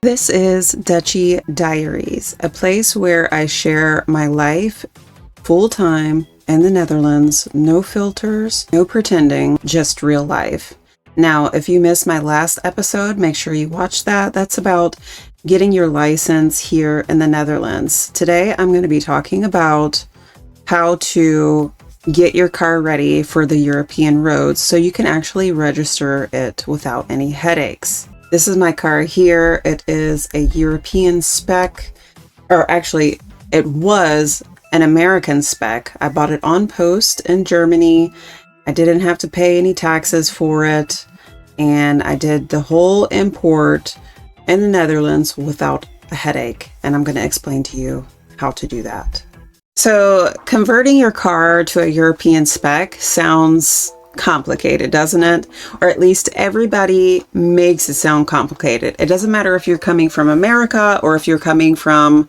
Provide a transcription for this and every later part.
This is Dutchie Diaries, a place where I share my life full-time in the Netherlands. No filters, no pretending, just real life. Now, if you missed my last episode, make sure you watch that. That's about getting your license here in the Netherlands. Today, I'm going to be talking about how to get your car ready for the European roads so you can actually register it without any headaches. This is my car here. It is a European spec, or actually it was an American spec. I bought it on post in Germany. I didn't have to pay any taxes for it. And I did the whole import in the Netherlands without a headache. And I'm going to explain to you how to do that. So converting your car to a European spec sounds complicated, doesn't it? Or at least everybody makes it sound complicated. It doesn't matter if you're coming from America or if you're coming from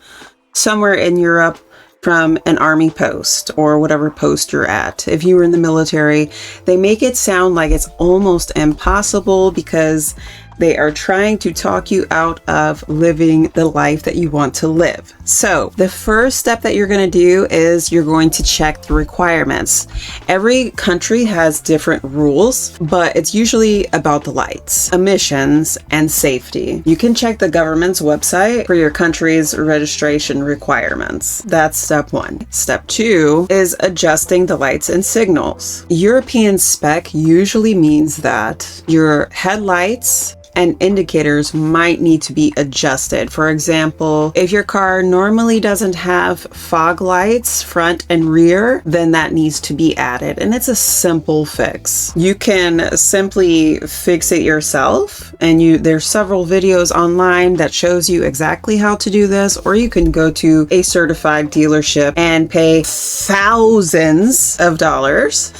somewhere in Europe, from an army post or whatever post you're at. If you were in the military, they make it sound like it's almost impossible because they are trying to talk you out of living the life that you want to live. So the first step that you're going to do is you're going to check the requirements. Every country has different rules, but it's usually about the lights, emissions, and safety. You can check the government's website for your country's registration requirements. That's step one. Step two is adjusting the lights and signals. European spec usually means that your headlights and indicators might need to be adjusted. For example, if your car normally doesn't have fog lights front and rear, then that needs to be added. And it's a simple fix. You can simply fix it yourself, and there's several videos online that shows you exactly how to do this, or you can go to a certified dealership and pay thousands of dollars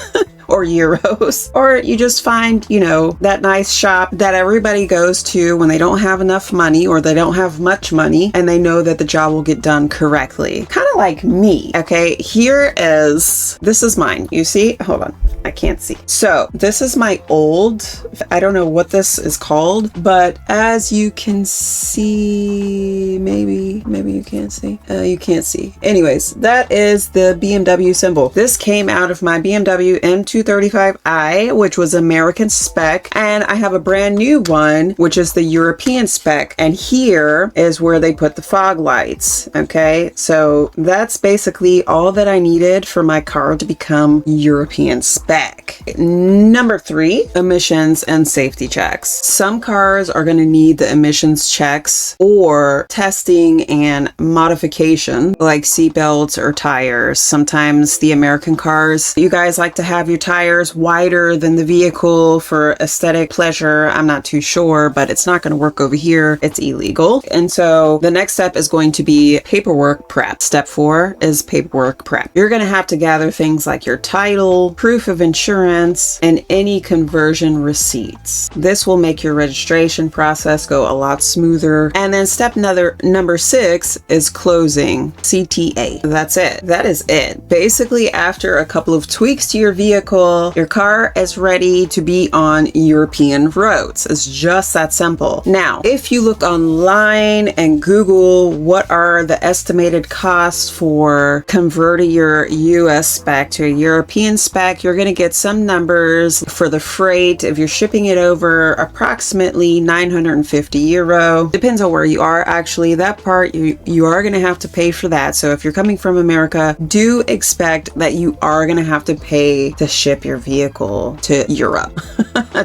or euros, or you just find, that nice shop that everybody goes to when they don't have enough money or they don't have much money and they know that the job will get done correctly. Kind of like me. Okay, this is mine. You see? Hold on. I can't see. So this is my old, I don't know what this is called, but as you can see, maybe you can't see. You can't see. Anyways, that is the BMW symbol. This came out of my BMW M235i, which was American spec, and I have a brand new one, which is the European spec, and here is where they put the fog lights. Okay, so that's basically all that I needed for my car to become European spec. Number three, emissions and safety checks. Some cars are going to need the emissions checks or testing and modification, like seatbelts or tires. Sometimes the American cars, you guys like to have your tires wider than the vehicle for aesthetic pleasure. I'm not too sure, but it's not going to work over here. It's illegal. And so the next step is going to be paperwork prep. Step 4 is paperwork prep. You're going to have to gather things like your title, proof of insurance, and any conversion receipts. This will make your registration process go a lot smoother. And then step number 6 is closing, CTA. That's it. That is it. Basically, after a couple of tweaks to your vehicle, your car is ready to be on European roads. It's just that simple. Now, if you look online and Google what are the estimated costs for converting your US spec to a European spec, you're going to get some numbers for the freight. If you're shipping it over, approximately 950 euro. Depends on where you are. Actually, that part you are going to have to pay for that. So if you're coming from America, do expect that you are going to have to pay to ship your vehicle to Europe,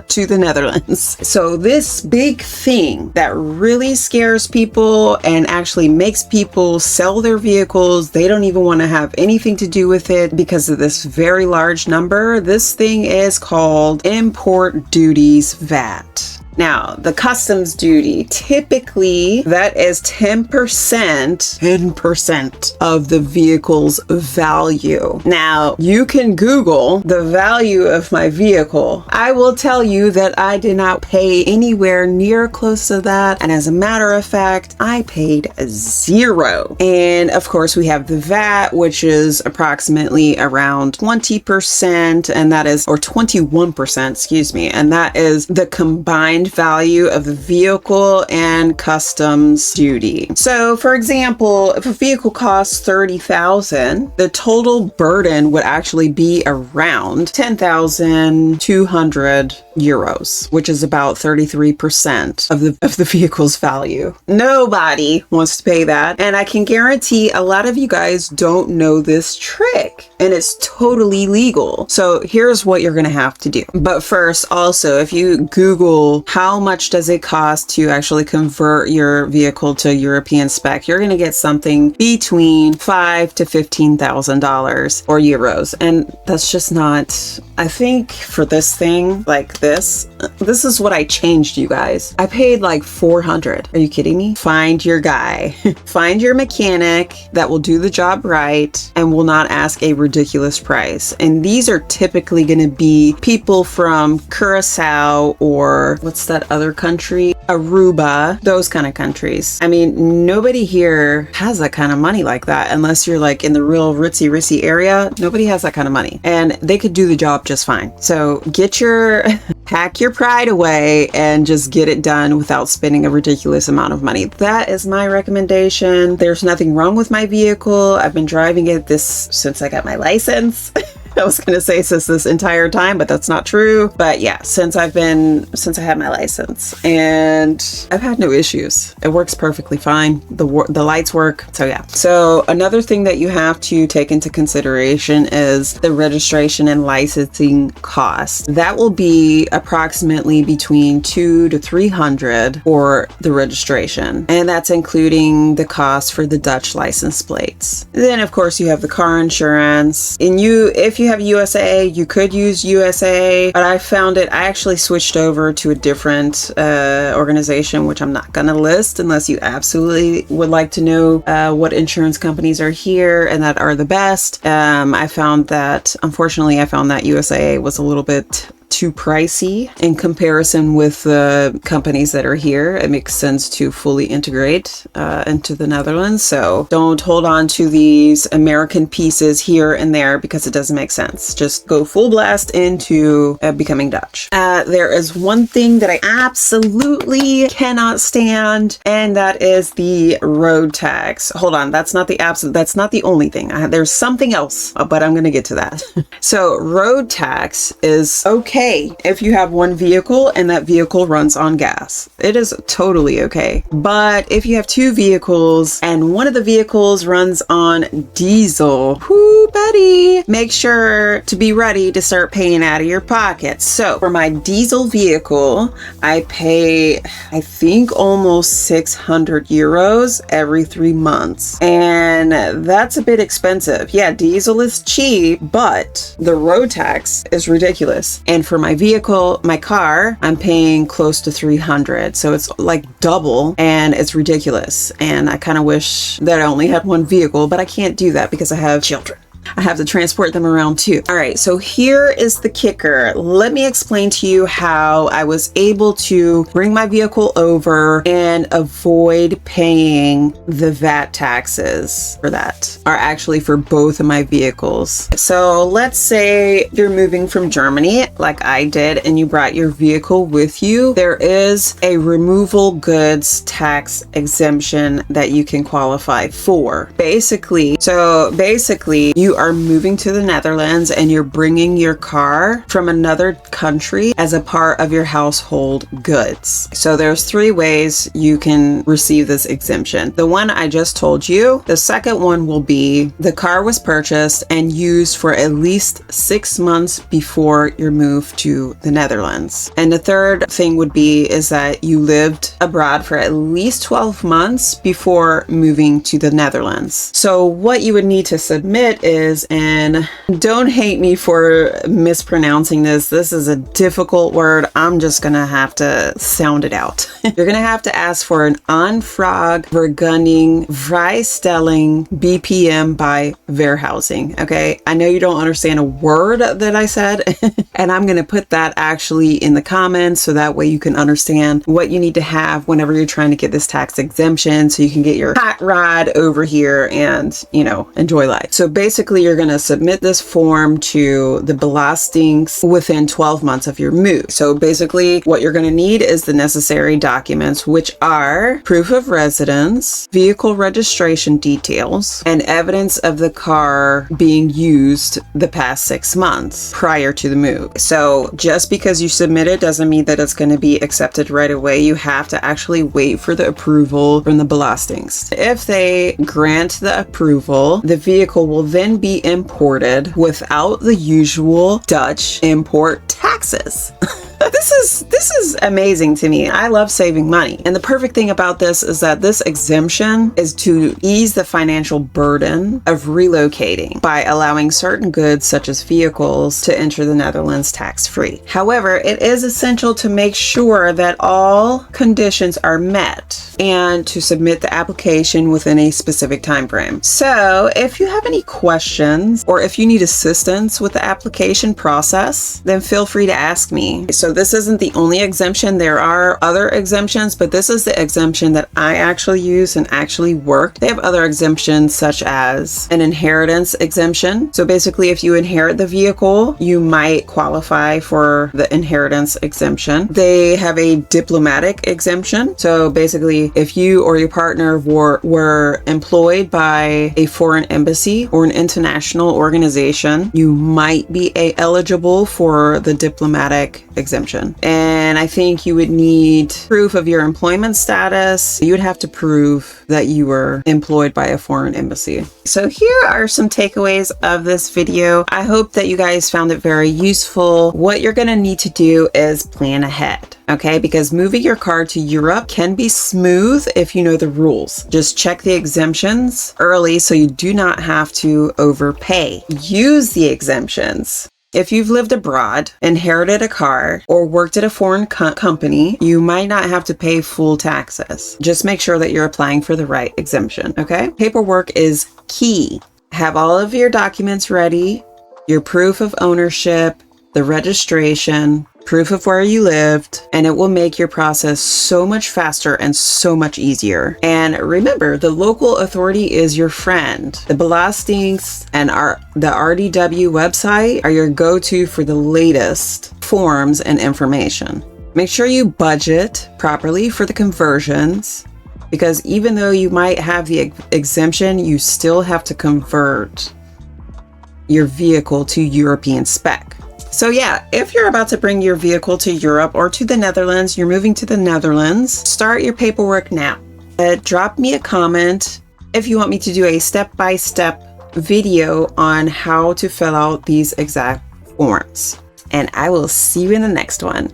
to the Netherlands. So this big thing that really scares people and actually makes people sell their vehicles, they don't even want to have anything to do with it because of this very large number. This thing is called import duties VAT. Now, the customs duty, typically that is 10% of the vehicle's value. Now, you can Google the value of my vehicle. I will tell you that I did not pay anywhere near close to that. And as a matter of fact, I paid 0. And of course, we have the VAT, which is approximately around 20%, and that is, or 21%, excuse me, and that is the combined combined value of the vehicle and customs duty. So for example, if a vehicle costs $30,000, the total burden would actually be around 10,200 euros, which is about 33% of the vehicle's value. Nobody wants to pay that. And I can guarantee a lot of you guys don't know this trick, and it's totally legal. So here's what you're going to have to do. But first, also, if you Google how much does it cost to actually convert your vehicle to European spec, you're going to get something between $5,000 to $15,000 or euros. And that's just not, I think for this thing like this is what I changed, you guys. I paid like 400. Are you kidding me? Find your guy. Find your mechanic that will do the job right and will not ask a ridiculous price. And these are typically going to be people from Curacao, or what's that other country? Aruba, those kind of countries. I mean, nobody here has that kind of money like that unless you're like in the real ritzy area. Nobody has that kind of money, and they could do the job just fine. So pack your pride away and just get it done without spending a ridiculous amount of money. That is my recommendation. There's nothing wrong with my vehicle. I've been driving it since I got my license. I was going to say since this entire time, but that's not true. But yeah, since I had my license, and I've had no issues. It works perfectly fine. The lights work. So yeah. So another thing that you have to take into consideration is the registration and licensing costs. That will be approximately between $200 to $300 for the registration. And that's including the cost for the Dutch license plates. Then of course you have the car insurance, and if you have USA, you could use USA, but I actually switched over to a different organization, which I'm not gonna list unless you absolutely would like to know what insurance companies are here and that are the best. Unfortunately, I found that USA was a little bit too pricey in comparison with the companies that are here. It makes sense to fully integrate into the Netherlands. So don't hold on to these American pieces here and there because it doesn't make sense. Just go full blast into becoming Dutch. There is one thing that I absolutely cannot stand, and that is the road tax. Hold on, that's not the only thing. There's something else, but I'm going to get to that. So road tax is okay if you have one vehicle and that vehicle runs on gas. It is totally okay. But if you have two vehicles and one of the vehicles runs on diesel, whoo buddy, make sure to be ready to start paying out of your pocket. So for my diesel vehicle, I pay, I think, almost 600 euros every 3 months. And that's a bit expensive. Yeah, diesel is cheap, but the road tax is ridiculous. And for my vehicle, my car, I'm paying close to 300. So it's like double, and it's ridiculous. And I kind of wish that I only had one vehicle, but I can't do that because I have children. I have to transport them around too. All right, so here is the kicker. Let me explain to you how I was able to bring my vehicle over and avoid paying the VAT taxes for that, or actually for both of my vehicles. So let's say you're moving from Germany like I did and you brought your vehicle with you. There is a removal goods tax exemption that you can qualify for. Basically, you are moving to the Netherlands and you're bringing your car from another country as a part of your household goods. So there's 3 ways you can receive this exemption. The one I just told you. The second one will be the car was purchased and used for at least 6 months before your move to the Netherlands. And the third thing would be is that you lived abroad for at least 12 months before moving to the Netherlands. So what you would need to submit is, and don't hate me for mispronouncing this. This is a difficult word. I'm just gonna have to sound it out. You're gonna have to ask for an aanvraag vergunning vrijstelling BPM by warehousing. Okay, I know you don't understand a word that I said, and I'm gonna put that actually in the comments so that way you can understand what you need to have whenever you're trying to get this tax exemption, so you can get your hot rod over here and, you know, enjoy life. So basically, basically you're going to submit this form to the belastings within 12 months of your move. So basically what you're going to need is the necessary documents, which are proof of residence, vehicle registration details, and evidence of the car being used the past 6 months prior to the move. So just because you submit it doesn't mean that it's going to be accepted right away. You have to actually wait for the approval from the belastings. If they grant the approval, the vehicle will then be imported without the usual Dutch import taxes. This is amazing to me. I love saving money. And the perfect thing about this is that this exemption is to ease the financial burden of relocating by allowing certain goods such as vehicles to enter the Netherlands tax-free. However, it is essential to make sure that all conditions are met and to submit the application within a specific time frame. So if you have any questions or if you need assistance with the application process, then feel free to ask me. So this isn't the only exemption. There are other exemptions, but this is the exemption that I actually use and actually worked. They have other exemptions such as an inheritance exemption. So basically, if you inherit the vehicle, you might qualify for the inheritance exemption. They have a diplomatic exemption. So basically, if you or your partner were employed by a foreign embassy or an international organization, you might be eligible for the diplomatic exemption. And I think you would need proof of your employment status. You would have to prove that you were employed by a foreign embassy. So here are some takeaways of this video. I hope that you guys found it very useful. What you're going to need to do is plan ahead. Okay, because moving your car to Europe can be smooth if you know the rules. Just check the exemptions early so you do not have to overpay. Use the exemptions. If you've lived abroad, inherited a car, or worked at a foreign company, you might not have to pay full taxes. Just make sure that you're applying for the right exemption, okay? Paperwork is key. Have all of your documents ready, your proof of ownership, the registration, proof of where you lived, and it will make your process so much faster and so much easier. And remember, the local authority is your friend. The belastings and the RDW website are your go-to for the latest forms and information. Make sure you budget properly for the conversions, because even though you might have the exemption, you still have to convert your vehicle to European spec. So yeah, if you're about to bring your vehicle to Europe or to the Netherlands, you're moving to the Netherlands, start your paperwork now. Drop me a comment if you want me to do a step-by-step video on how to fill out these exact forms. And I will see you in the next one.